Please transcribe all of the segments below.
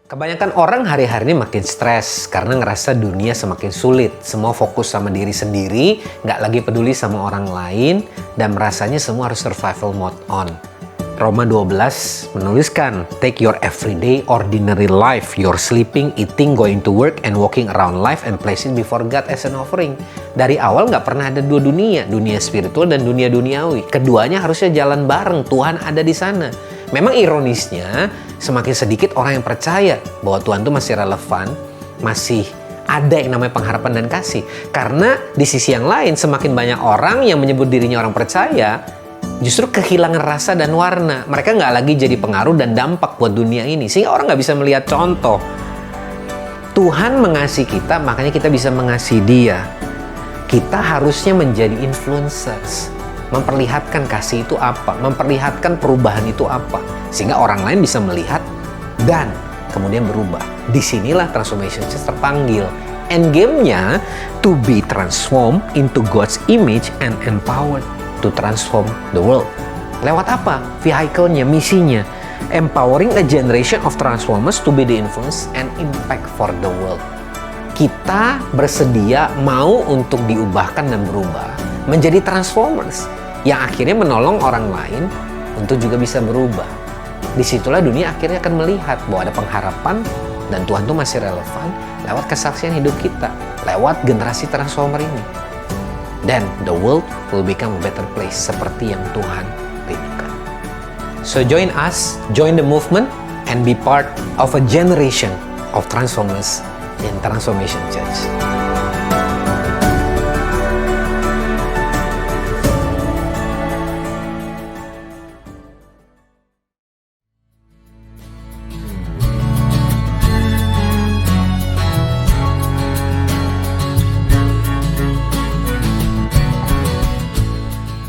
Kebanyakan orang hari-hari ini makin stres karena ngerasa dunia semakin sulit. Semua fokus sama diri sendiri, nggak lagi peduli sama orang lain, dan merasanya semua harus survival mode on. Roma 12 menuliskan, take your everyday ordinary life, your sleeping, eating, going to work, and walking around life and place it before God as an offering. Dari awal nggak pernah ada dua dunia, dunia spiritual dan dunia duniawi. Keduanya harusnya jalan bareng, Tuhan ada di sana. Memang ironisnya, semakin sedikit orang yang percaya bahwa Tuhan itu masih relevan, masih ada yang namanya pengharapan dan kasih. Karena di sisi yang lain, semakin banyak orang yang menyebut dirinya orang percaya, justru kehilangan rasa dan warna. Mereka nggak lagi jadi pengaruh dan dampak buat dunia ini. Sehingga orang nggak bisa melihat contoh. Tuhan mengasihi kita, makanya kita bisa mengasihi Dia. Kita harusnya menjadi influencers. Memperlihatkan kasih itu apa, memperlihatkan perubahan itu apa, sehingga orang lain bisa melihat dan kemudian berubah. Disinilah Transformation Church terpanggil. Endgame-nya to be transformed into God's image and empowered to transform the world. Lewat apa? Vehicle-nya, misinya. Empowering a generation of transformers to be the influence and impact for the world. Kita bersedia mau untuk diubahkan dan berubah menjadi transformers yang akhirnya menolong orang lain untuk juga bisa berubah. Disitulah dunia akhirnya akan melihat bahwa ada pengharapan dan Tuhan itu masih relevan lewat kesaksian hidup kita, lewat generasi transformer ini. Dan the world will become a better place seperti yang Tuhan rindukan. So join us, join the movement, and be part of a generation of transformers in Transformation Church.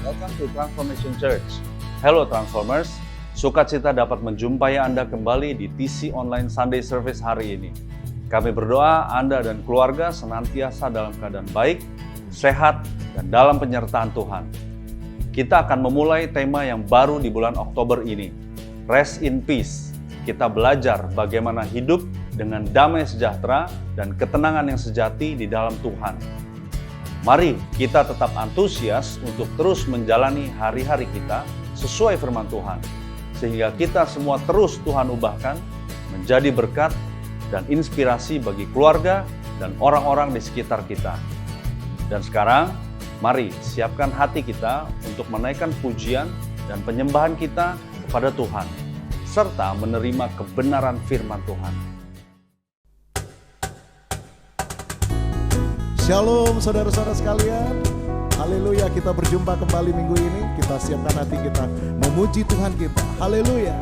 Welcome to Transformation Church. Hello Transformers, sukacita dapat menjumpai Anda kembali di TC Online Sunday Service hari ini. Kami berdoa Anda dan keluarga senantiasa dalam keadaan baik, sehat, dan dalam penyertaan Tuhan. Kita akan memulai tema yang baru di bulan Oktober ini, Rest in Peace. Kita belajar bagaimana hidup dengan damai sejahtera dan ketenangan yang sejati di dalam Tuhan. Mari kita tetap antusias untuk terus menjalani hari-hari kita sesuai firman Tuhan, sehingga kita semua terus Tuhan ubahkan menjadi berkat dan inspirasi bagi keluarga dan orang-orang di sekitar kita. Dan sekarang, mari siapkan hati kita untuk menaikkan pujian dan penyembahan kita kepada Tuhan, serta menerima kebenaran firman Tuhan. Shalom saudara-saudara sekalian. Haleluya, kita berjumpa kembali minggu ini. Kita siapkan hati kita memuji Tuhan kita. Haleluya.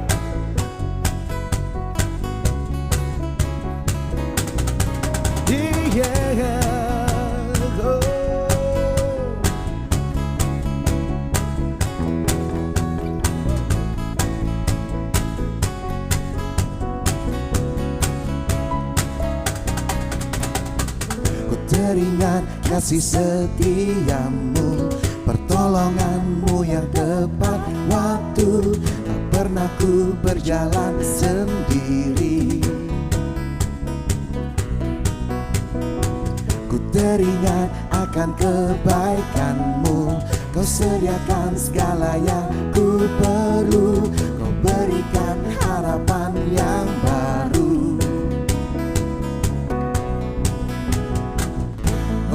Ku teringat kasih setiamu, pertolonganmu yang tepat waktu. Tak pernah ku berjalan sendiri. Ku teringat akan kebaikanmu, kau sediakan segala yang ku perlu. Kau berikan harapan yang baru.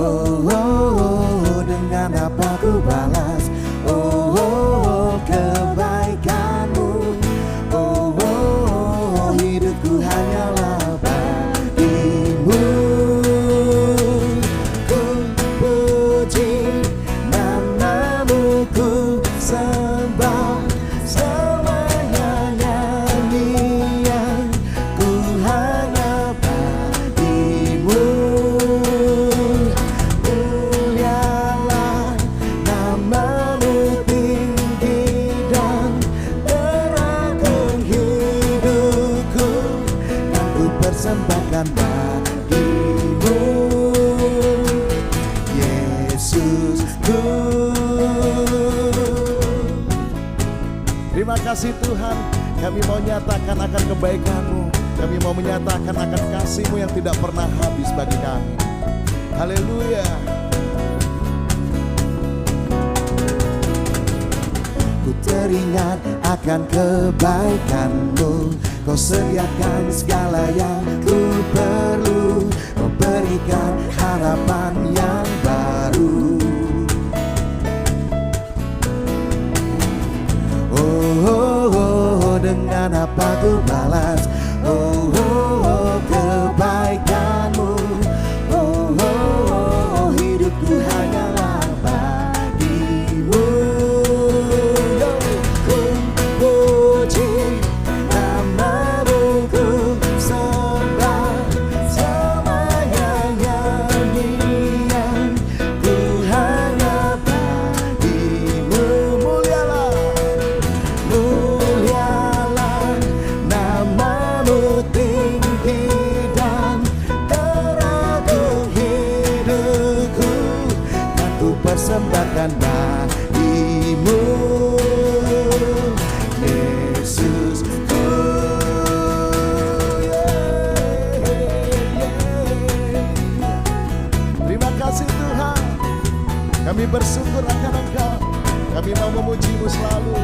Oh, oh, oh, dengan apa ku balas? Oh, oh, oh, kebaikanmu. Oh, oh, oh, hidupku hanyalah bagimu. Ku puji namamu, ku sembah semuanya nyanyian. Ku hanya bagimu. Mulialah namamu, tinggi dan teragung hidupku, dan ku persembahkan bagimu, Yesusku. Terima kasih Tuhan, kami mau nyatakan akan kebaikan-Mu. Kami mau menyatakan akan kasih-Mu yang tidak pernah habis bagi kami. Haleluya. Ku teringat akan kebaikan-Mu, Kau sediakan segala yang ku perlu, Kau berikan harapan yang baru. Dengan apa ku balas kebaikan-Mu. Hidupku hanyalah bagi-Mu. Ku puji nama-Mu, ku sembah semuanya nyanyian. Ku hanya bagi-Mu. Mulialah nama-Mu tinggi dan teragung hidupku, kan ku persembahkan bagi-Mu, Yesusku. Terima kasih Tuhan, kami bersyukur akan Engkau, kami mau memuji-Mu selalu.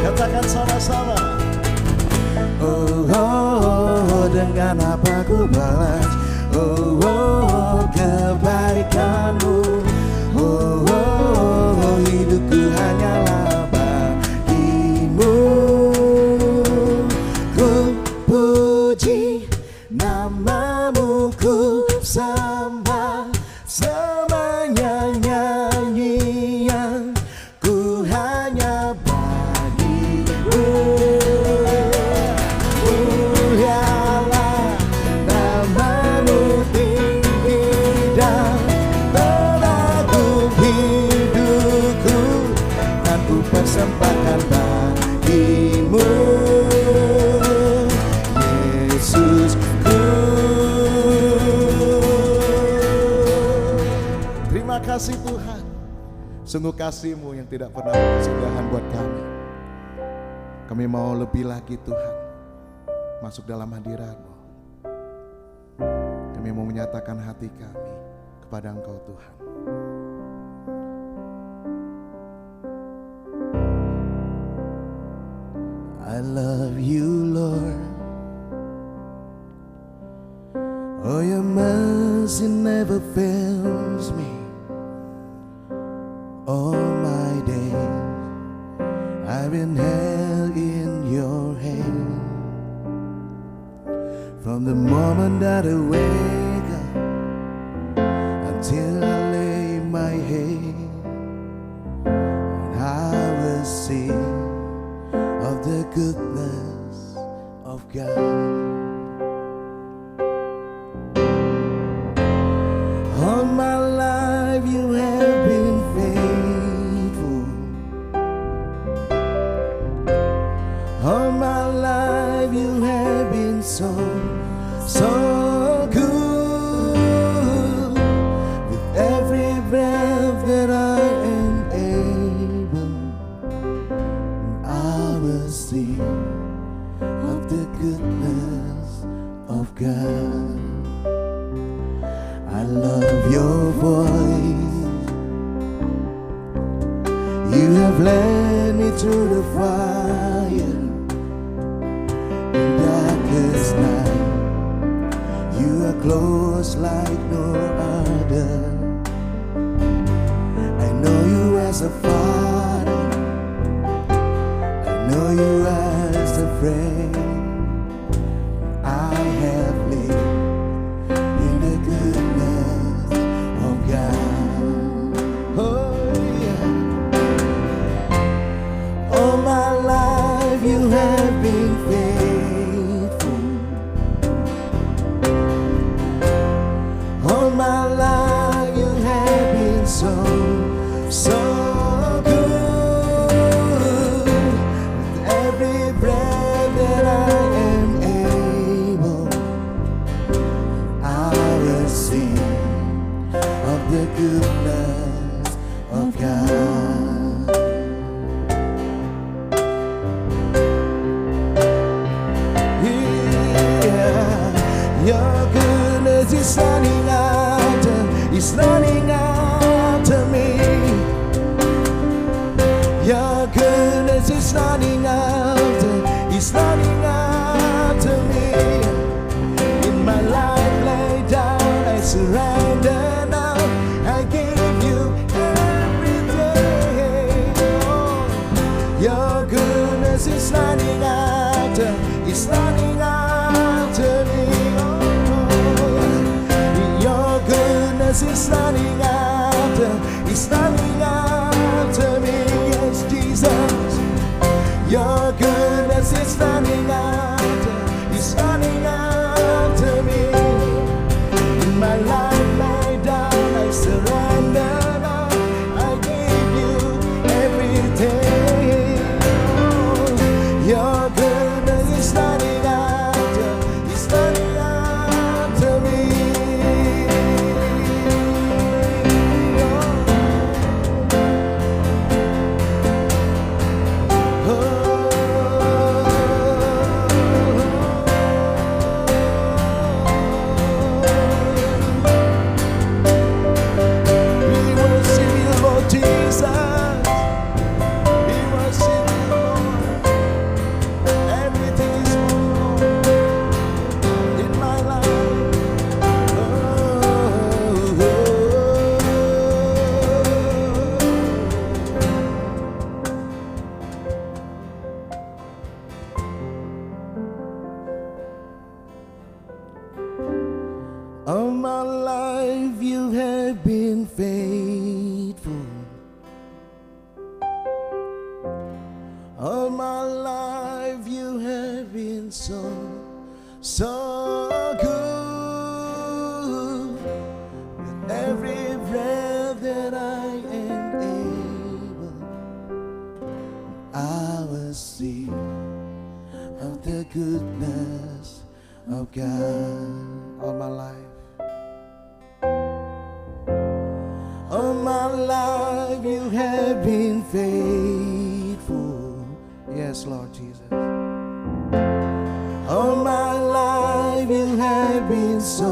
Katakan sama-sama. Dengan apa ku balas kebaikan-Mu. Hidupku hanyalah bagi-Mu. Ku puji nama-Mu, ku sembah semuanya nyanyian. Ku hanya bagi-Mu. Mulialah nama-Mu tinggi dan teragung hidupku, kan ku persembahkan bagi-Mu, Yesusku. Terima kasih Tuhan, sungguh kasih-Mu yang tidak pernah berkesudahan buat kami. Kami mau lebih lagi Tuhan, masuk dalam hadirat-Mu. Kami mau menyatakan hati kami kepada Engkau Tuhan. I love you Lord, oh your mercy never fails me. All my days I've been held in your hand. From the moment that I wake up until I lay my head, and I will sing of the goodness of God. All my life you have been faithful. All my life you have been so good. With every breath that I am able, I will sing of the goodness of God. I love your voice. You have led me through the fire in darkest night. You are close like no other. I know you as a father, I know you as a friend. I have lived in the goodness of God. Oh yeah. All my life you have been faithful. All my life you have been so good. With every every breath that I am able, I will sing of the goodness of God. Yeah, your goodness is running after me. Your goodness is running after me. In my life laid down, I surrender now. I give you every day. Oh, your goodness is running after me. Oh, your goodness is running after me. Yes, Jesus. Your goodness is running after me. In my life laid down, I surrender now. I give you every day. Oh, your goodness is running after me. All my life you have been faithful. All my life you have been so good. With every breath that I am able, I will sing of the goodness of God. All my life. All my life you have been faithful. Yes, Lord Jesus. All my life you have been so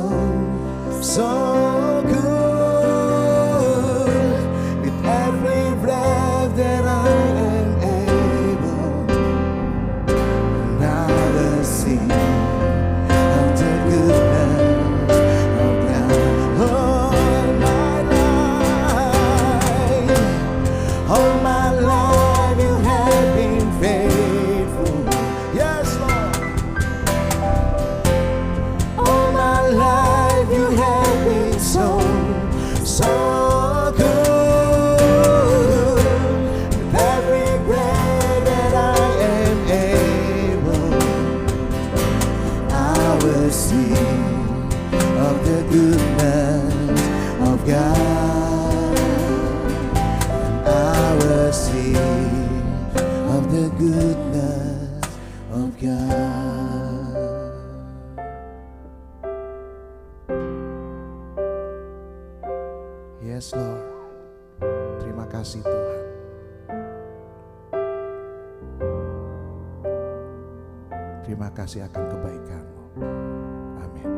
good. With every breath that I am able, and I will sing of the goodness of God. All my life you have been faithful. Yes, Lord. All my life you have been so good. With every breath that I am able, I will sing of the goodness of God. I will sing of the goodness of God. Yes, Lord. Terima kasih Tuhan. Terima kasih akan kebaikan-Mu. Amin.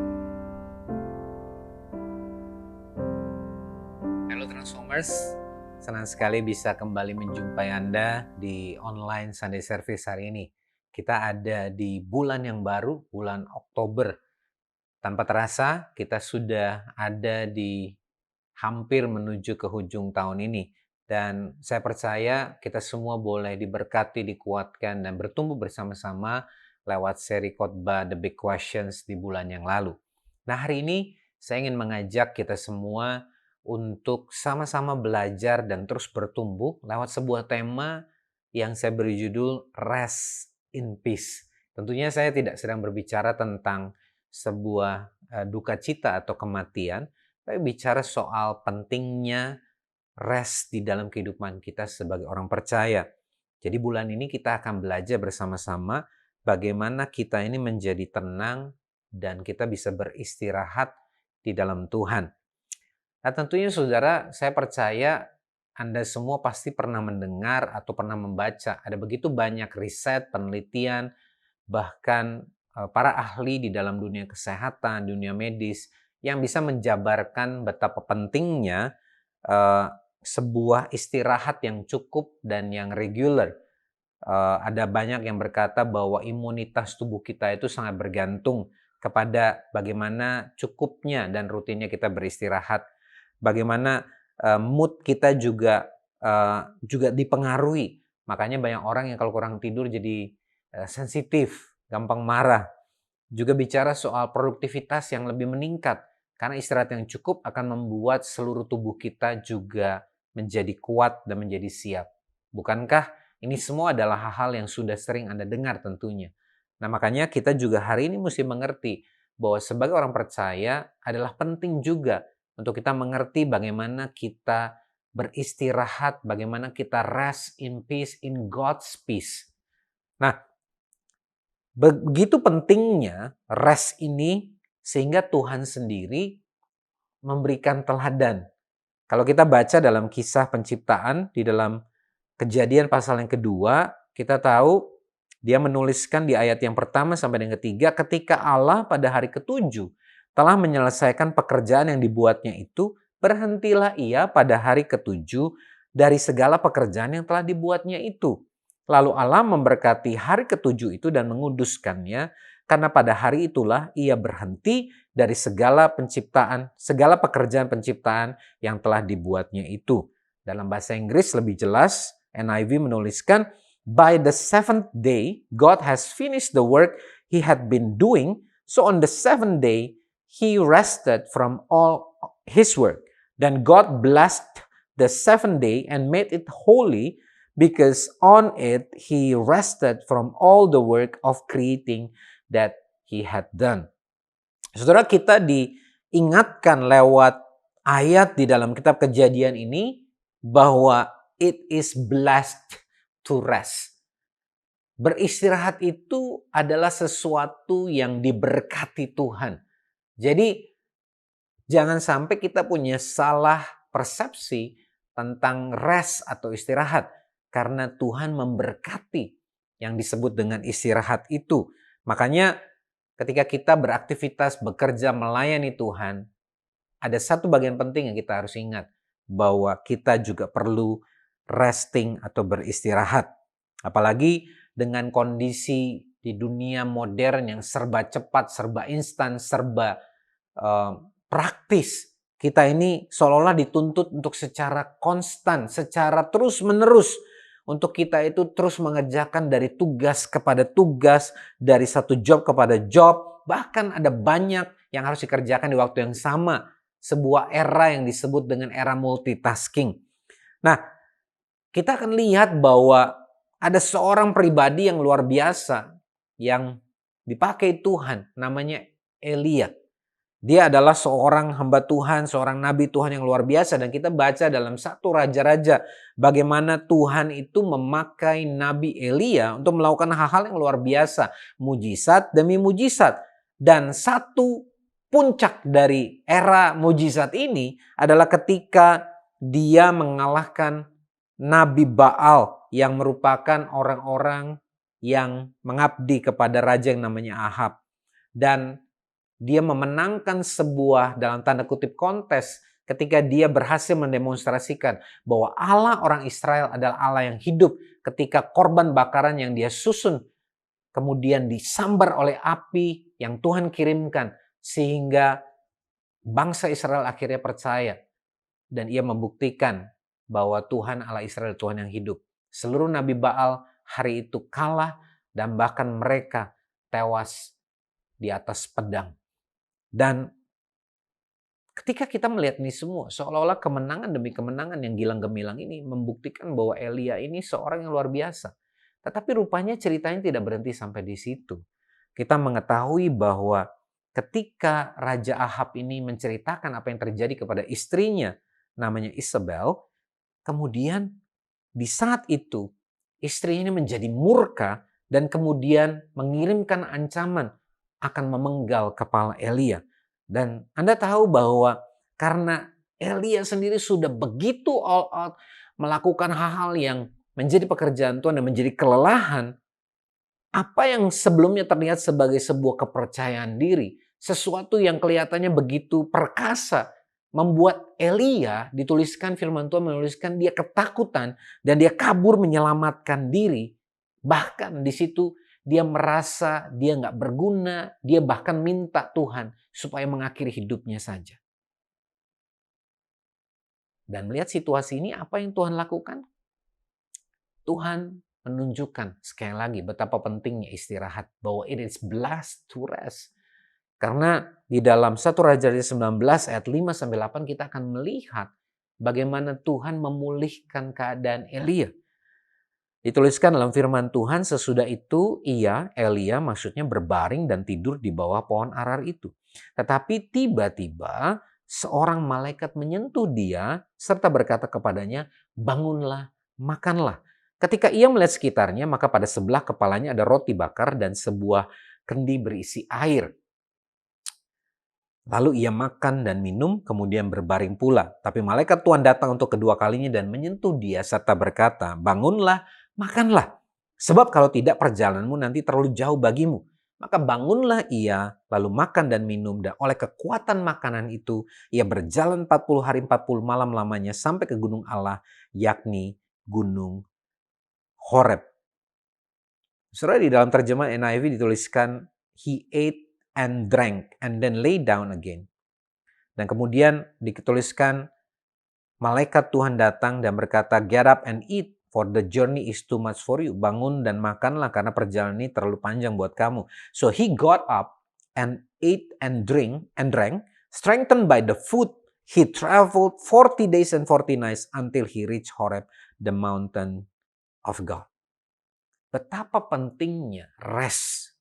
Halo Transformers, senang sekali bisa kembali menjumpai Anda di online Sunday Service hari ini. Kita ada di bulan yang baru, bulan Oktober. Tanpa terasa, kita sudah ada di hampir menuju ke hujung tahun ini. Dan saya percaya kita semua boleh diberkati, dikuatkan, dan bertumbuh bersama-sama lewat seri khotbah The Big Questions di bulan yang lalu. Nah, hari ini saya ingin mengajak kita semua untuk sama-sama belajar dan terus bertumbuh lewat sebuah tema yang saya beri judul Rest in Peace. Tentunya saya tidak sedang berbicara tentang sebuah duka cita atau kematian, tapi bicara soal pentingnya rest di dalam kehidupan kita sebagai orang percaya. Jadi bulan ini kita akan belajar bersama-sama bagaimana kita ini menjadi tenang dan kita bisa beristirahat di dalam Tuhan. Nah tentunya saudara, saya percaya Anda semua pasti pernah mendengar atau pernah membaca. Ada begitu banyak riset, penelitian, bahkan para ahli di dalam dunia kesehatan, dunia medis, yang bisa menjabarkan betapa pentingnya sebuah istirahat yang cukup dan yang regular. Ada banyak yang berkata bahwa imunitas tubuh kita itu sangat bergantung kepada bagaimana cukupnya dan rutinnya kita beristirahat. Bagaimana mood kita juga dipengaruhi. Makanya banyak orang yang kalau kurang tidur jadi sensitif, gampang marah. Juga bicara soal produktivitas yang lebih meningkat. Karena istirahat yang cukup akan membuat seluruh tubuh kita juga menjadi kuat dan menjadi siap. Bukankah ini semua adalah hal-hal yang sudah sering Anda dengar tentunya. Nah makanya kita juga hari ini mesti mengerti bahwa sebagai orang percaya adalah penting juga untuk kita mengerti bagaimana kita beristirahat, bagaimana kita rest in peace, in God's peace. Nah, begitu pentingnya rest ini sehingga Tuhan sendiri memberikan teladan. Kalau kita baca dalam kisah penciptaan di dalam Kejadian pasal yang kedua, kita tahu dia menuliskan di ayat yang pertama sampai yang ketiga, ketika Allah pada hari ketujuh telah menyelesaikan pekerjaan yang dibuatnya itu, berhentilah ia pada hari ketujuh dari segala pekerjaan yang telah dibuatnya itu. Lalu Allah memberkati hari ketujuh itu dan menguduskannya, karena pada hari itulah ia berhenti dari segala penciptaan, segala pekerjaan penciptaan yang telah dibuatnya itu. Dalam bahasa Inggris lebih jelas, NIV menuliskan, by the seventh day, God has finished the work he had been doing, so on the seventh day, he rested from all his work. Then God blessed the seventh day and made it holy, because on it he rested from all the work of creating that he had done. Saudara, kita diingatkan lewat ayat di dalam kitab Kejadian ini bahwa it is blessed to rest. Beristirahat itu adalah sesuatu yang diberkati Tuhan. Jadi jangan sampai kita punya salah persepsi tentang rest atau istirahat. Karena Tuhan memberkati yang disebut dengan istirahat itu. Makanya ketika kita beraktivitas, bekerja, melayani Tuhan, ada satu bagian penting yang kita harus ingat. Bahwa kita juga perlu resting atau beristirahat. Apalagi dengan kondisi di dunia modern yang serba cepat, serba instan, serba praktis. Kita ini seolah-olah dituntut untuk secara konstan, secara terus-menerus. Untuk kita itu terus mengerjakan dari tugas kepada tugas, dari satu job kepada job. Bahkan ada banyak yang harus dikerjakan di waktu yang sama. Sebuah era yang disebut dengan era multitasking. Nah, kita akan lihat bahwa ada seorang pribadi yang luar biasa yang dipakai Tuhan, namanya Elia. Dia adalah seorang hamba Tuhan, seorang nabi Tuhan yang luar biasa. Dan kita baca dalam satu Raja-Raja bagaimana Tuhan itu memakai Nabi Elia untuk melakukan hal-hal yang luar biasa. Mujizat demi mujizat. Dan satu puncak dari era mujizat ini adalah ketika dia mengalahkan Nabi Baal yang merupakan orang-orang yang mengabdi kepada raja yang namanya Ahab. Dan dia memenangkan sebuah dalam tanda kutip kontes ketika dia berhasil mendemonstrasikan bahwa Allah orang Israel adalah Allah yang hidup ketika korban bakaran yang dia susun kemudian disambar oleh api yang Tuhan kirimkan sehingga bangsa Israel akhirnya percaya dan ia membuktikan bahwa Tuhan Allah Israel Tuhan yang hidup. Seluruh Nabi Baal hari itu kalah dan bahkan mereka tewas di atas pedang. Dan ketika kita melihat ini semua, seolah-olah kemenangan demi kemenangan yang gilang gemilang ini membuktikan bahwa Elia ini seorang yang luar biasa. Tetapi rupanya ceritanya tidak berhenti sampai di situ. Kita mengetahui bahwa ketika Raja Ahab ini menceritakan apa yang terjadi kepada istrinya, namanya Isabel, kemudian di saat itu istrinya ini menjadi murka dan kemudian mengirimkan ancaman akan memenggal kepala Elia. Dan Anda tahu bahwa karena Elia sendiri sudah begitu all out melakukan hal-hal yang menjadi pekerjaan Tuhan dan menjadi kelelahan, apa yang sebelumnya terlihat sebagai sebuah kepercayaan diri, sesuatu yang kelihatannya begitu perkasa, membuat Elia, dituliskan firman Tuhan menuliskan dia ketakutan dan dia kabur menyelamatkan diri. Bahkan di situ dia merasa dia nggak berguna, dia bahkan minta Tuhan supaya mengakhiri hidupnya saja. Dan melihat situasi ini, apa yang Tuhan lakukan? Tuhan menunjukkan sekali lagi betapa pentingnya istirahat, bahwa it is blessed to rest. Karena di dalam 1 Raja 19 ayat 5-8 kita akan melihat bagaimana Tuhan memulihkan keadaan Elia. Dituliskan dalam firman Tuhan, sesudah itu Elia maksudnya berbaring dan tidur di bawah pohon arar itu. Tetapi tiba-tiba seorang malaikat menyentuh dia serta berkata kepadanya, bangunlah, makanlah. Ketika ia melihat sekitarnya, maka pada sebelah kepalanya ada roti bakar dan sebuah kendi berisi air. Lalu ia makan dan minum, kemudian berbaring pula. Tapi malaikat Tuhan datang untuk kedua kalinya dan menyentuh dia serta berkata, bangunlah, makanlah. Sebab kalau tidak perjalananmu nanti terlalu jauh bagimu. Maka bangunlah ia, lalu makan dan minum, dan oleh kekuatan makanan itu, ia berjalan 40 hari 40 malam lamanya sampai ke gunung Allah, yakni gunung Horeb. Saudara, di dalam terjemahan NIV dituliskan, he ate and drank and then lay down again. Dan kemudian dituliskan, malaikat Tuhan datang dan berkata, get up and eat, for the journey is too much for you. Bangun dan makanlah karena perjalanan ini terlalu panjang buat kamu. So he got up and ate and drank, strengthened by the food. He traveled 40 days and 40 nights until he reached Horeb, the mountain of God. Betapa pentingnya rest.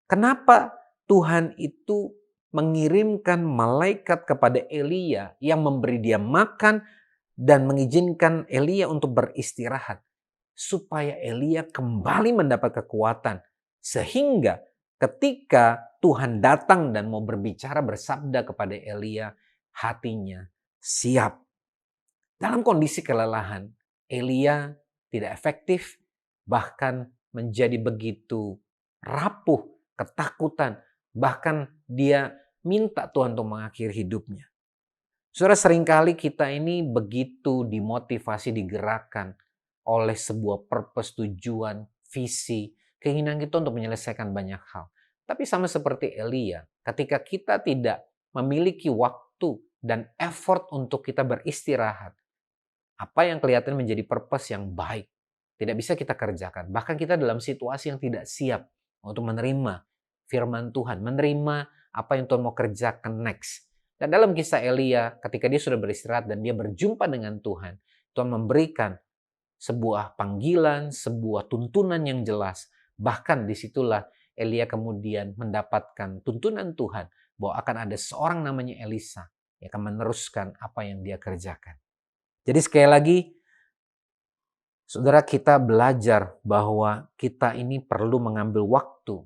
Kenapa Tuhan itu mengirimkan malaikat kepada Elia yang memberi dia makan dan mengizinkan Elia untuk beristirahat, supaya Elia kembali mendapat kekuatan, sehingga ketika Tuhan datang dan mau berbicara bersabda kepada Elia, hatinya siap. Dalam kondisi kelelahan, Elia tidak efektif, bahkan menjadi begitu rapuh, ketakutan, bahkan dia minta Tuhan untuk mengakhiri hidupnya. Saudara, seringkali kita ini begitu dimotivasi, digerakkan oleh sebuah purpose, tujuan, visi, keinginan kita untuk menyelesaikan banyak hal. Tapi sama seperti Elia, ketika kita tidak memiliki waktu dan effort untuk kita beristirahat, apa yang kelihatan menjadi purpose yang baik tidak bisa kita kerjakan. Bahkan kita dalam situasi yang tidak siap untuk menerima firman Tuhan, menerima apa yang Tuhan mau kerjakan next. Dan dalam kisah Elia, ketika dia sudah beristirahat dan dia berjumpa dengan Tuhan, Tuhan memberikan sebuah panggilan, sebuah tuntunan yang jelas. Bahkan disitulah Elia kemudian mendapatkan tuntunan Tuhan bahwa akan ada seorang namanya Elisa yang akan meneruskan apa yang dia kerjakan. Jadi sekali lagi, saudara, kita belajar bahwa kita ini perlu mengambil waktu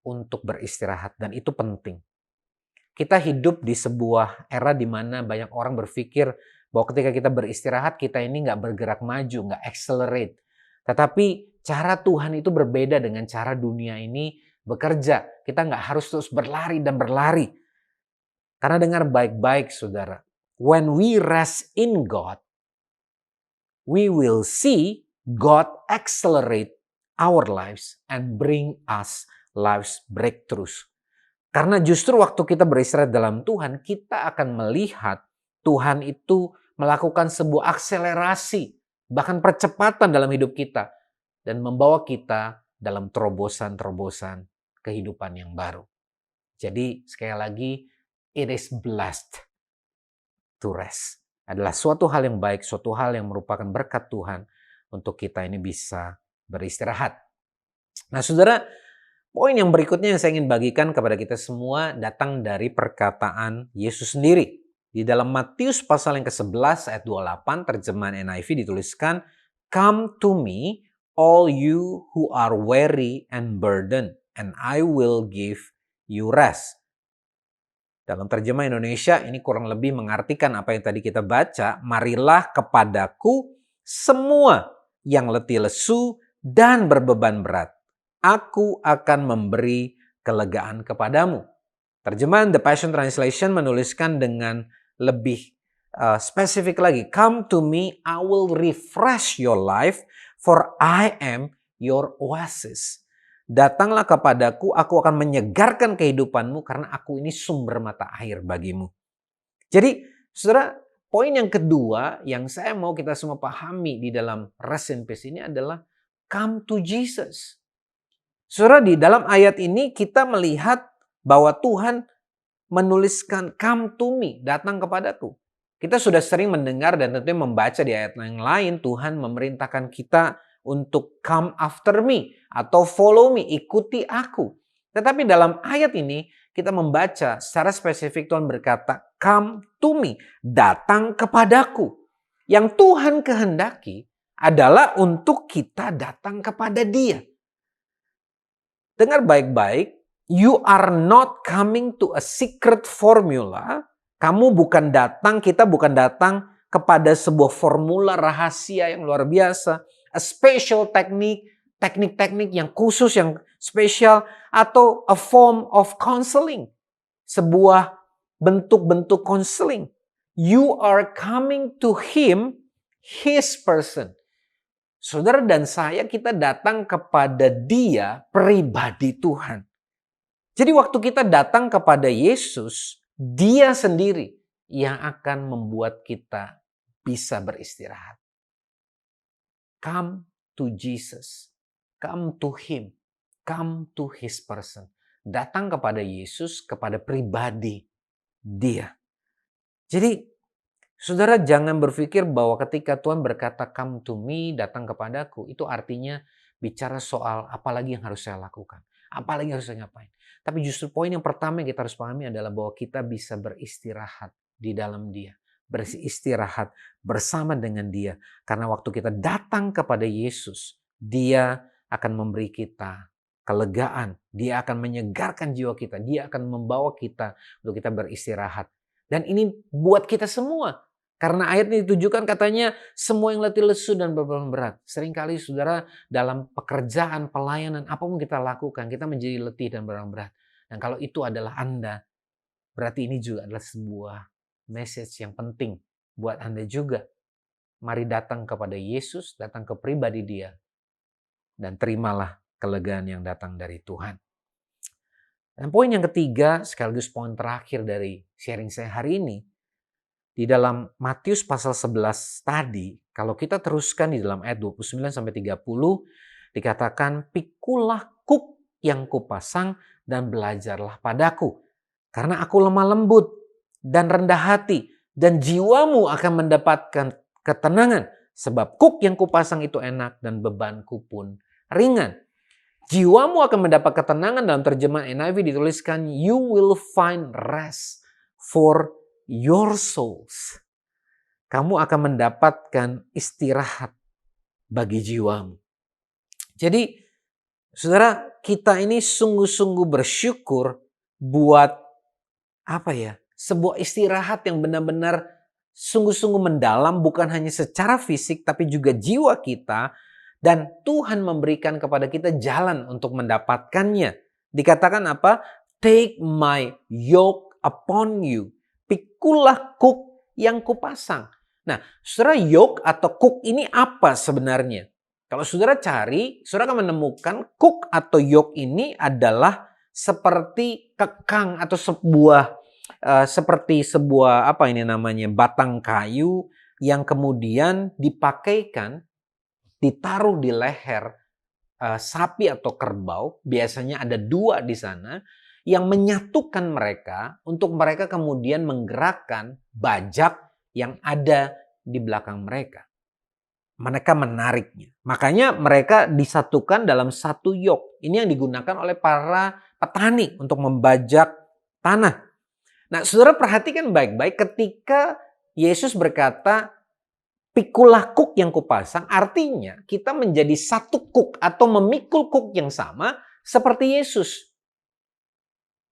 untuk beristirahat, dan itu penting. Kita hidup di sebuah era di mana banyak orang berpikir bahwa ketika kita beristirahat, kita ini nggak bergerak maju, nggak accelerate. Tetapi cara Tuhan itu berbeda dengan cara dunia ini bekerja. Kita nggak harus terus berlari dan berlari. Karena dengar baik-baik, saudara. When we rest in God, we will see God accelerate our lives and bring us lives breakthroughs. Karena justru waktu kita beristirahat dalam Tuhan, kita akan melihat Tuhan itu melakukan sebuah akselerasi, bahkan percepatan dalam hidup kita, dan membawa kita dalam terobosan-terobosan kehidupan yang baru. Jadi sekali lagi, it is blessed to rest. Adalah suatu hal yang baik, suatu hal yang merupakan berkat Tuhan untuk kita ini bisa beristirahat. Nah, saudara, poin yang berikutnya yang saya ingin bagikan kepada kita semua datang dari perkataan Yesus sendiri. Di dalam Matius pasal yang ke-11 ayat 28 terjemahan NIV dituliskan, "Come to me, all you who are weary and burdened, and I will give you rest. Dalam terjemah Indonesia ini kurang lebih mengartikan apa yang tadi kita baca. Marilah kepadaku semua yang letih lesu dan berbeban berat. Aku akan memberi kelegaan kepadamu. Terjemahan The Passion Translation menuliskan dengan lebih spesifik lagi. Come to me, I will refresh your life, for I am your oasis. Datanglah kepadaku, aku akan menyegarkan kehidupanmu karena aku ini sumber mata air bagimu. Jadi, saudara, poin yang kedua yang saya mau kita semua pahami di dalam Rest in Peace ini adalah come to Jesus. Saudara, di dalam ayat ini kita melihat bahwa Tuhan menuliskan come to me, datang kepadaku. Kita sudah sering mendengar dan tentunya membaca di ayat yang lain, Tuhan memerintahkan kita untuk come after me atau follow me, ikuti aku. Tetapi dalam ayat ini kita membaca secara spesifik Tuhan berkata come to me, datang kepadaku. Yang Tuhan kehendaki adalah untuk kita datang kepada Dia. Dengar baik-baik, you are not coming to a secret formula. Kamu bukan datang, kita bukan datang kepada sebuah formula rahasia yang luar biasa. A special teknik-teknik yang khusus, yang spesial, atau a form of counseling. Sebuah bentuk-bentuk counseling. You are coming to Him, His person. Saudara dan saya, kita datang kepada Dia, pribadi Tuhan. Jadi waktu kita datang kepada Yesus, Dia sendiri yang akan membuat kita bisa beristirahat. Come to Jesus. Come to Him. Come to His person. Datang kepada Yesus, kepada pribadi Dia. Jadi, saudara jangan berpikir bahwa ketika Tuhan berkata come to me, datang kepadaku, itu artinya bicara soal apa lagi yang harus saya lakukan. Apa lagi yang harus saya ngapain. Tapi justru poin yang pertama yang kita harus pahami adalah bahwa kita bisa beristirahat di dalam Dia. Beristirahat bersama dengan Dia. Karena waktu kita datang kepada Yesus, Dia akan memberi kita kelegaan. Dia akan menyegarkan jiwa kita. Dia akan membawa kita untuk kita beristirahat. Dan ini buat kita semua. Karena ayat ini ditujukan katanya semua yang letih lesu dan beban berat. Seringkali saudara dalam pekerjaan, pelayanan, apapun kita lakukan, kita menjadi letih dan beban berat. Dan kalau itu adalah Anda, berarti ini juga adalah sebuah message yang penting buat Anda juga. Mari datang kepada Yesus, datang ke pribadi Dia. Dan terimalah kelegaan yang datang dari Tuhan. Dan poin yang ketiga, sekaligus poin terakhir dari sharing saya hari ini, di dalam Matius pasal 11 tadi, kalau kita teruskan di dalam ayat 29-30, dikatakan, pikulah kuk yang kupasang dan belajarlah padaku. Karena aku lemah lembut dan rendah hati, dan jiwamu akan mendapatkan ketenangan. Sebab kuk yang kupasang itu enak dan bebanku pun ringan. Jiwamu akan mendapat ketenangan, dalam terjemahan NIV dituliskan, you will find rest for your souls. Kamu akan mendapatkan istirahat bagi jiwamu. Jadi, saudara, kita ini sungguh-sungguh bersyukur buat sebuah istirahat yang benar-benar sungguh-sungguh mendalam, bukan hanya secara fisik tapi juga jiwa kita, dan Tuhan memberikan kepada kita jalan untuk mendapatkannya. Dikatakan apa? Take my yoke upon you. Pikulah kuk yang kupasang. Nah, saudara, yoke atau kuk ini apa sebenarnya? Kalau saudara cari, saudara akan menemukan kuk atau yoke ini adalah seperti kekang atau sebuah batang kayu yang kemudian dipakaikan, ditaruh di leher sapi atau kerbau. Biasanya ada 2 di sana, yang menyatukan mereka untuk mereka kemudian menggerakkan bajak yang ada di belakang mereka. Mereka menariknya. Makanya mereka disatukan dalam satu yoke. Ini yang digunakan oleh para petani untuk membajak tanah. Nah, saudara perhatikan baik-baik ketika Yesus berkata, Pikulah kuk yang kupasang, artinya kita menjadi satu kuk atau memikul kuk yang sama seperti Yesus.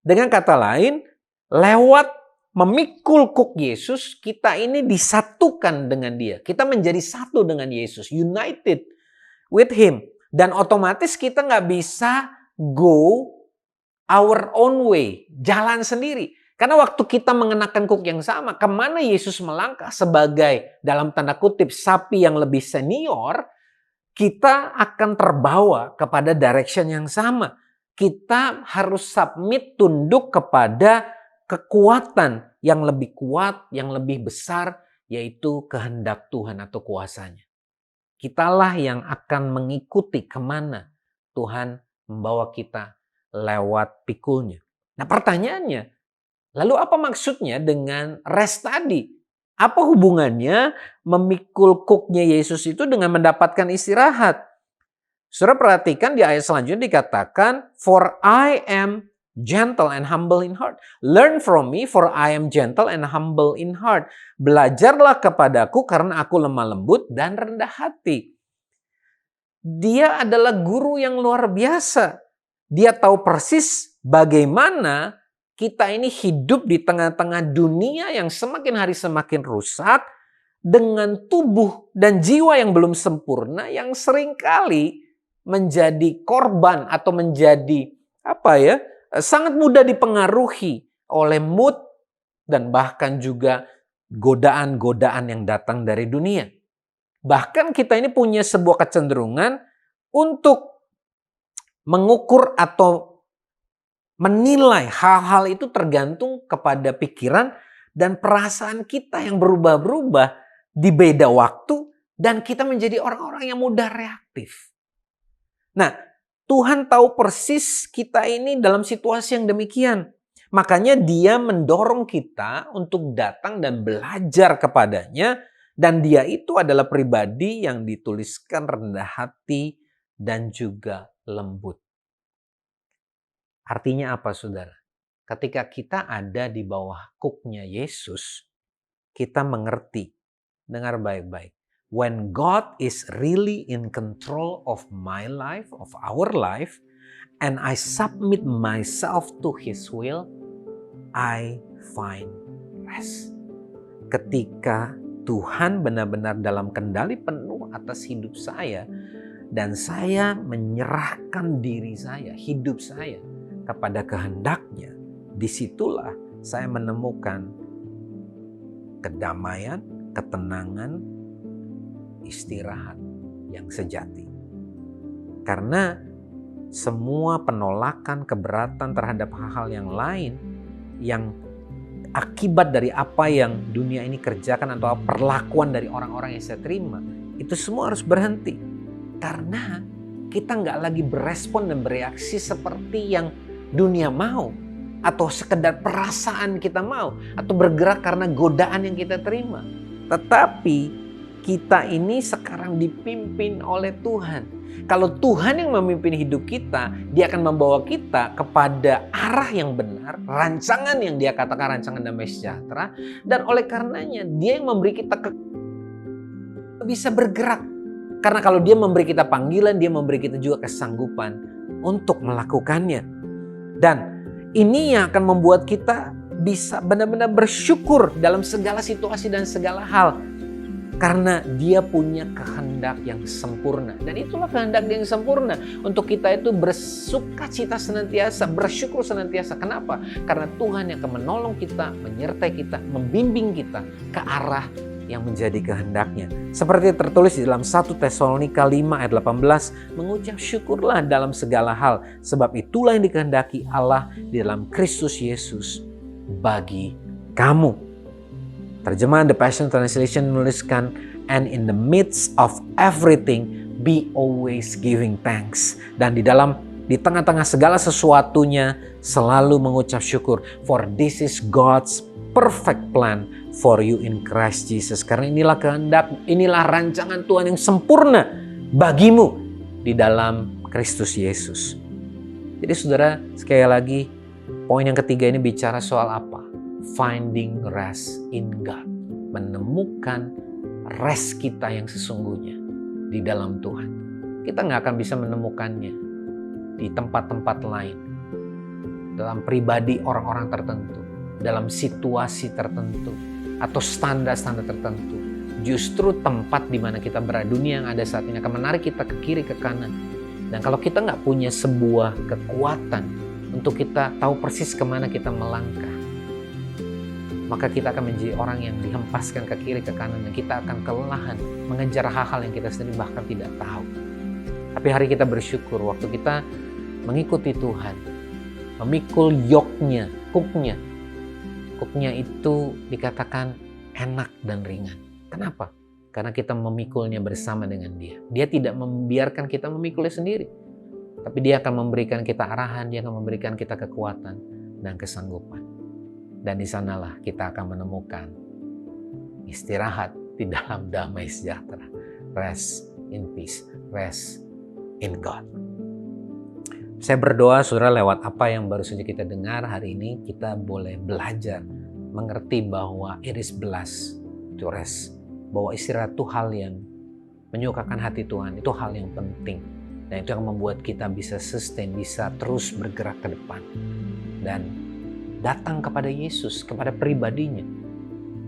Dengan kata lain, lewat memikul kuk Yesus, kita ini disatukan dengan Dia. Kita menjadi satu dengan Yesus, united with Him. Dan otomatis kita nggak bisa go our own way, jalan sendiri. Karena waktu kita mengenakan kuk yang sama, kemana Yesus melangkah sebagai dalam tanda kutip sapi yang lebih senior, kita akan terbawa kepada direction yang sama. Kita harus submit, tunduk kepada kekuatan yang lebih kuat, yang lebih besar, yaitu kehendak Tuhan atau kuasanya. Kitalah yang akan mengikuti kemana Tuhan membawa kita lewat pikulnya. Nah pertanyaannya, lalu apa maksudnya dengan rest tadi? Apa hubungannya memikul kuknya Yesus itu dengan mendapatkan istirahat? Saudara perhatikan di ayat selanjutnya dikatakan, "For I am gentle and humble in heart. Learn from me, for I am gentle and humble in heart." Belajarlah kepadaku karena aku lemah lembut dan rendah hati. Dia adalah guru yang luar biasa. Dia tahu persis bagaimana kita ini hidup di tengah-tengah dunia yang semakin hari semakin rusak dengan tubuh dan jiwa yang belum sempurna yang seringkali menjadi korban atau menjadi sangat mudah dipengaruhi oleh mood dan bahkan juga godaan-godaan yang datang dari dunia. Bahkan kita ini punya sebuah kecenderungan untuk mengukur atau menilai hal-hal itu tergantung kepada pikiran dan perasaan kita yang berubah-berubah di beda waktu dan kita menjadi orang-orang yang mudah reaktif. Nah, Tuhan tahu persis kita ini dalam situasi yang demikian. Makanya Dia mendorong kita untuk datang dan belajar kepadanya. Dan Dia itu adalah pribadi yang dituliskan rendah hati dan juga lembut. Artinya apa, saudara? Ketika kita ada di bawah kuknya Yesus, kita mengerti. Dengar baik-baik. When God is really in control of my life, of our life, and I submit myself to His will, I find rest. Ketika Tuhan benar-benar dalam kendali penuh atas hidup saya, dan saya menyerahkan diri saya, hidup saya, kepada kehendak-Nya, disitulah saya menemukan kedamaian, ketenangan, istirahat yang sejati. Karena semua penolakan, keberatan terhadap hal-hal yang lain yang akibat dari apa yang dunia ini kerjakan atau perlakuan dari orang-orang yang saya terima, itu semua harus berhenti. Karena kita nggak lagi berespon dan bereaksi seperti yang dunia mau, atau sekedar perasaan kita mau, atau bergerak karena godaan yang kita terima. Tetapi kita ini sekarang dipimpin oleh Tuhan. Kalau Tuhan yang memimpin hidup kita, Dia akan membawa kita kepada arah yang benar, rancangan yang Dia katakan rancangan damai sejahtera, dan oleh karenanya Dia yang memberi kita bisa bergerak. Karena kalau Dia memberi kita panggilan, Dia memberi kita juga kesanggupan untuk melakukannya. Dan ini yang akan membuat kita bisa benar-benar bersyukur dalam segala situasi dan segala hal. Karena Dia punya kehendak yang sempurna. Dan itulah kehendak yang sempurna. Untuk kita itu bersukacita senantiasa, bersyukur senantiasa. Kenapa? Karena Tuhan yang akan menolong kita, menyertai kita, membimbing kita ke arah yang menjadi kehendak-Nya. Seperti tertulis di dalam 1 Tesalonika 5 ayat 18, mengucap syukurlah dalam segala hal, sebab itulah yang dikehendaki Allah di dalam Kristus Yesus bagi kamu. Terjemahan The Passion Translation menuliskan, and in the midst of everything, be always giving thanks. Dan di tengah-tengah segala sesuatunya, selalu mengucap syukur. For this is God's perfect plan for you in Christ Jesus. Karena inilah kehendak, inilah rancangan Tuhan yang sempurna bagimu di dalam Kristus Yesus. Jadi saudara, sekali lagi, poin yang ketiga ini bicara soal apa? Finding rest in God. Menemukan rest kita yang sesungguhnya di dalam Tuhan. Kita nggak akan bisa menemukannya di tempat-tempat lain, dalam pribadi orang-orang tertentu, dalam situasi tertentu, atau standar-standar tertentu. Justru tempat di mana kita berada, dunia yang ada saat ini akan menarik kita ke kiri, ke kanan. Dan kalau kita nggak punya sebuah kekuatan untuk kita tahu persis kemana kita melangkah, maka kita akan menjadi orang yang dihempaskan ke kiri, ke kanan, dan kita akan kelelahan mengejar hal-hal yang kita sendiri bahkan tidak tahu. Tapi hari kita bersyukur waktu kita mengikuti Tuhan, memikul yoknya, kuknya. Kuknya itu dikatakan enak dan ringan. Kenapa? Karena kita memikulnya bersama dengan Dia. Dia tidak membiarkan kita memikulnya sendiri. Tapi Dia akan memberikan kita arahan, Dia akan memberikan kita kekuatan dan kesanggupan. Dan di sanalah kita akan menemukan istirahat di dalam damai sejahtera. Rest in peace, rest in God. Saya berdoa saudara lewat apa yang baru saja kita dengar hari ini, kita boleh belajar mengerti bahwa it is blessed to rest. Bahwa istirahat itu hal yang menyukakan hati Tuhan, itu hal yang penting. Dan itu yang membuat kita bisa sustain, bisa terus bergerak ke depan. Dan datang kepada Yesus, kepada pribadinya.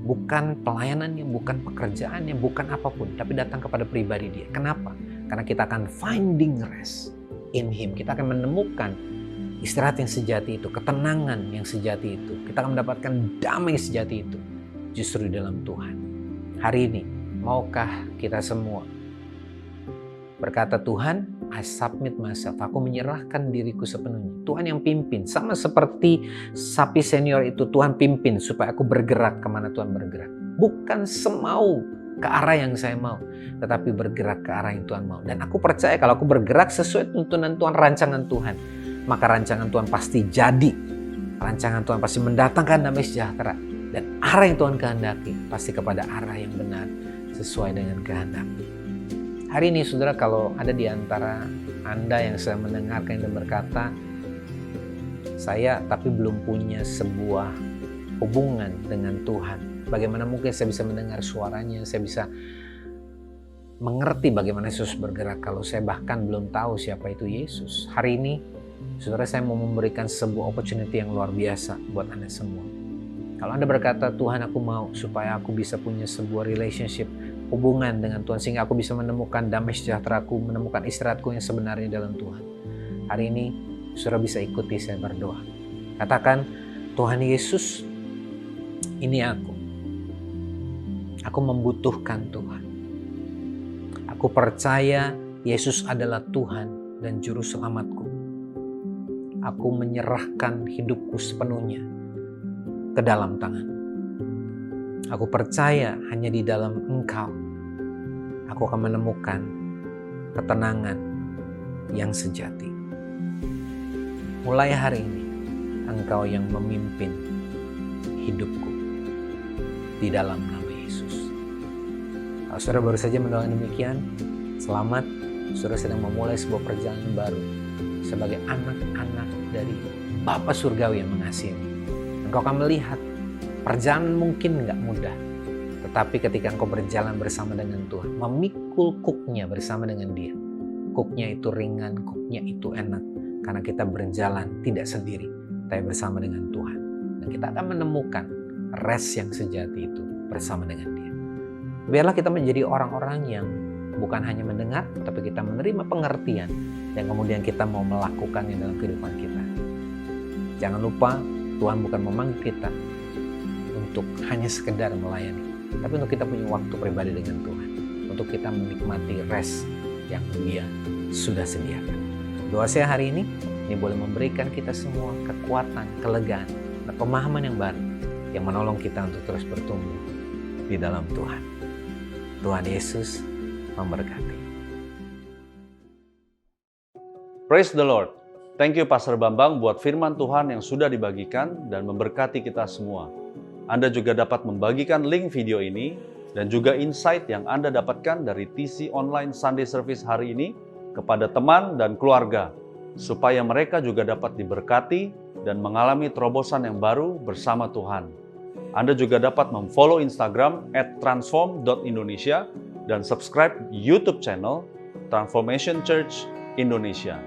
Bukan pelayanannya, bukan pekerjaannya, bukan apapun. Tapi datang kepada pribadi Dia. Kenapa? Karena kita akan finding rest in Him. Kita akan menemukan istirahat yang sejati itu, ketenangan yang sejati itu. Kita akan mendapatkan damai sejati itu justru di dalam Tuhan. Hari ini, maukah kita semua berkata, Tuhan, I submit myself. Aku menyerahkan diriku sepenuhnya. Tuhan yang pimpin. Sama seperti sapi senior itu, Tuhan pimpin supaya aku bergerak kemana Tuhan bergerak. Bukan semau ke arah yang saya mau, tetapi bergerak ke arah yang Tuhan mau. Dan aku percaya kalau aku bergerak sesuai tuntunan Tuhan, rancangan Tuhan, maka rancangan Tuhan pasti jadi. Rancangan Tuhan pasti mendatangkan damai sejahtera. Dan arah yang Tuhan kehendaki pasti kepada arah yang benar sesuai dengan kehendak. Hari ini saudara, kalau ada di antara Anda yang sedang mendengarkan dan berkata, saya tapi belum punya sebuah hubungan dengan Tuhan. Bagaimana mungkin saya bisa mendengar suaranya, saya bisa mengerti bagaimana Yesus bergerak kalau saya bahkan belum tahu siapa itu Yesus. Hari ini, saudara, saya mau memberikan sebuah opportunity yang luar biasa buat Anda semua. Kalau Anda berkata, Tuhan, aku mau supaya aku bisa punya sebuah relationship, hubungan dengan Tuhan, sehingga aku bisa menemukan damai sejahteraku, menemukan istirahatku yang sebenarnya dalam Tuhan. Hari ini, saudara bisa ikuti saya berdoa. Katakan, Tuhan Yesus, ini aku. Aku membutuhkan Tuhan. Aku percaya Yesus adalah Tuhan dan Juru Selamatku. Aku menyerahkan hidupku sepenuhnya ke dalam tangan. Aku percaya hanya di dalam Engkau aku akan menemukan ketenangan yang sejati. Mulai hari ini, Engkau yang memimpin hidupku di dalam nama Yesus. Kalau saudara baru saja mendoakan demikian, selamat, saudara sedang memulai sebuah perjalanan baru sebagai anak-anak dari Bapa Surgawi yang mengasihi. Engkau akan melihat perjalanan mungkin nggak mudah, tetapi ketika engkau berjalan bersama dengan Tuhan, memikul kuknya bersama dengan Dia, kuknya itu ringan, kuknya itu enak, karena kita berjalan tidak sendiri, tapi bersama dengan Tuhan. Dan kita akan menemukan rest yang sejati itu bersama dengan Dia. Biarlah kita menjadi orang-orang yang bukan hanya mendengar, tapi kita menerima pengertian, dan kemudian kita mau melakukannya dalam kehidupan kita. Jangan lupa, Tuhan bukan memanggil kita untuk hanya sekedar melayani, tapi untuk kita punya waktu pribadi dengan Tuhan, untuk kita menikmati rest yang Dia sudah sediakan. Doa saya hari ini boleh memberikan kita semua kekuatan, kelegaan, dan pemahaman yang baru yang menolong kita untuk terus bertumbuh di dalam Tuhan. Tuhan Yesus memberkati. Praise the Lord. Thank you Pastor Bambang buat firman Tuhan yang sudah dibagikan dan memberkati kita semua. Anda juga dapat membagikan link video ini dan juga insight yang Anda dapatkan dari TC Online Sunday Service hari ini kepada teman dan keluarga, supaya mereka juga dapat diberkati dan mengalami terobosan yang baru bersama Tuhan. Anda juga dapat memfollow Instagram @transform.indonesia dan subscribe YouTube channel Transformation Church Indonesia.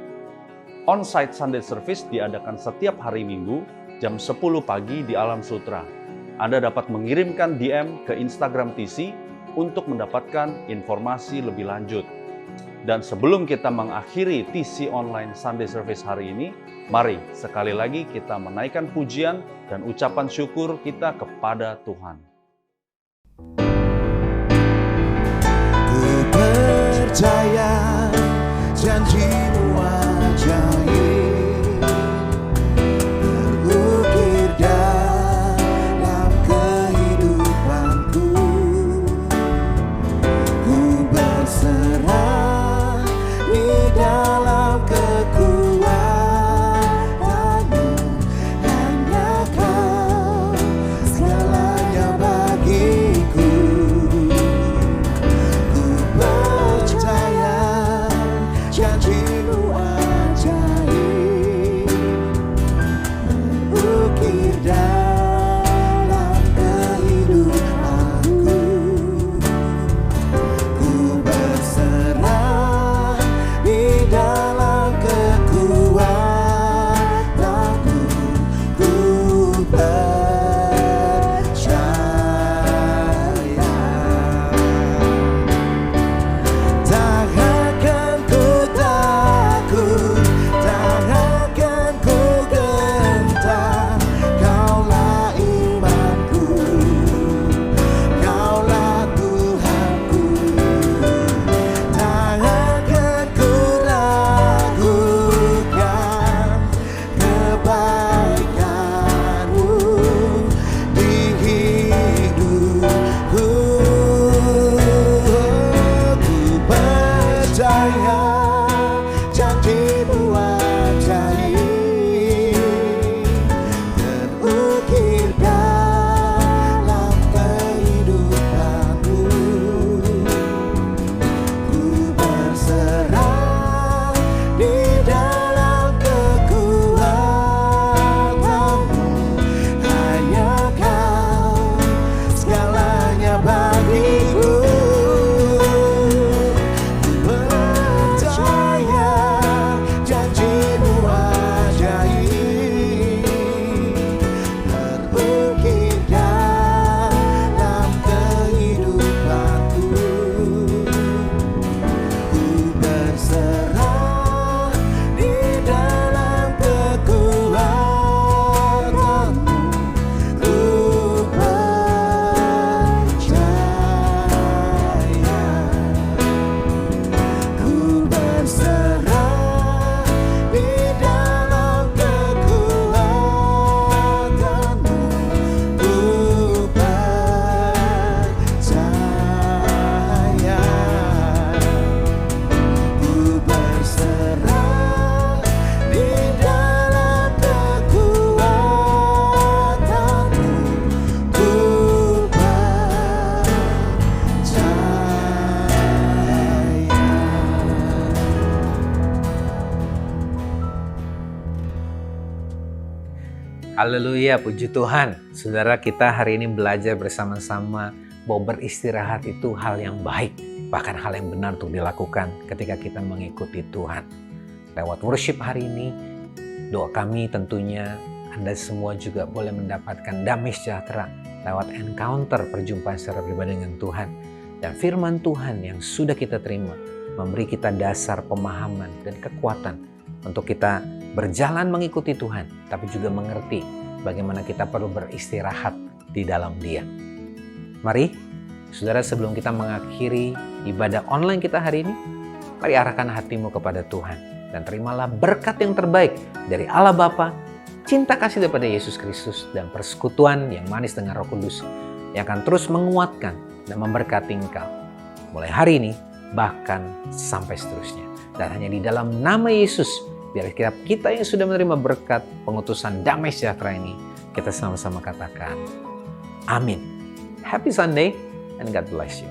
On-site Sunday Service diadakan setiap hari Minggu jam 10 pagi di Alam Sutra. Anda dapat mengirimkan DM ke Instagram TC untuk mendapatkan informasi lebih lanjut. Dan sebelum kita mengakhiri TC Online Sunday Service hari ini, mari sekali lagi kita menaikkan pujian dan ucapan syukur kita kepada Tuhan. Ku percaya janji-Mu ajaib, terukir dalam kehidupanku. Ku berserah di dalam kekuatan-Mu, hanya Kau segalanya bagiku. Ku percaya janji-Mu ajaib, terukir dalam kehidupanku. Ku berserah di dalam kekuatan-Mu. Ku percaya. Tak akan ku takut, tak akan ku gentar. Kaulah imanku, Kaulah Tuhanku. Tak akan ku ragukan kebaikan-Mu di hidupku. Ku percaya janji-Mu ajaib, terukir dalam kehidupanku. Ku berserah di dalam kekuatan-Mu, hanya Kau segalanya bagiku. Ku percaya janji-Mu ajaib, terukir dalam kehidupanku. Ku berserah di dalam kekuatan-Mu. Ku percaya. Ku berserah di dalam kekuatan-Mu. Ku percaya. Ku berserah di dalam kekuatan-Mu. Ku Haleluya, puji Tuhan. Saudara, kita hari ini belajar bersama-sama bahwa beristirahat itu hal yang baik, bahkan hal yang benar untuk dilakukan ketika kita mengikuti Tuhan. Lewat worship hari ini, doa kami tentunya Anda semua juga boleh mendapatkan damai sejahtera lewat encounter perjumpaan secara pribadi dengan Tuhan. Dan firman Tuhan yang sudah kita terima memberi kita dasar pemahaman dan kekuatan untuk kita berjalan mengikuti Tuhan, tapi juga mengerti bagaimana kita perlu beristirahat di dalam Dia. Mari, saudara, sebelum kita mengakhiri ibadah online kita hari ini, mari arahkan hatimu kepada Tuhan dan terimalah berkat yang terbaik dari Allah Bapa, cinta kasih daripada Yesus Kristus, dan persekutuan yang manis dengan Roh Kudus yang akan terus menguatkan dan memberkati engkau mulai hari ini bahkan sampai seterusnya. Dan hanya di dalam nama Yesus, biar kita yang sudah menerima berkat pengutusan damai sejahtera ini, kita sama-sama katakan amin. Happy Sunday and God bless you.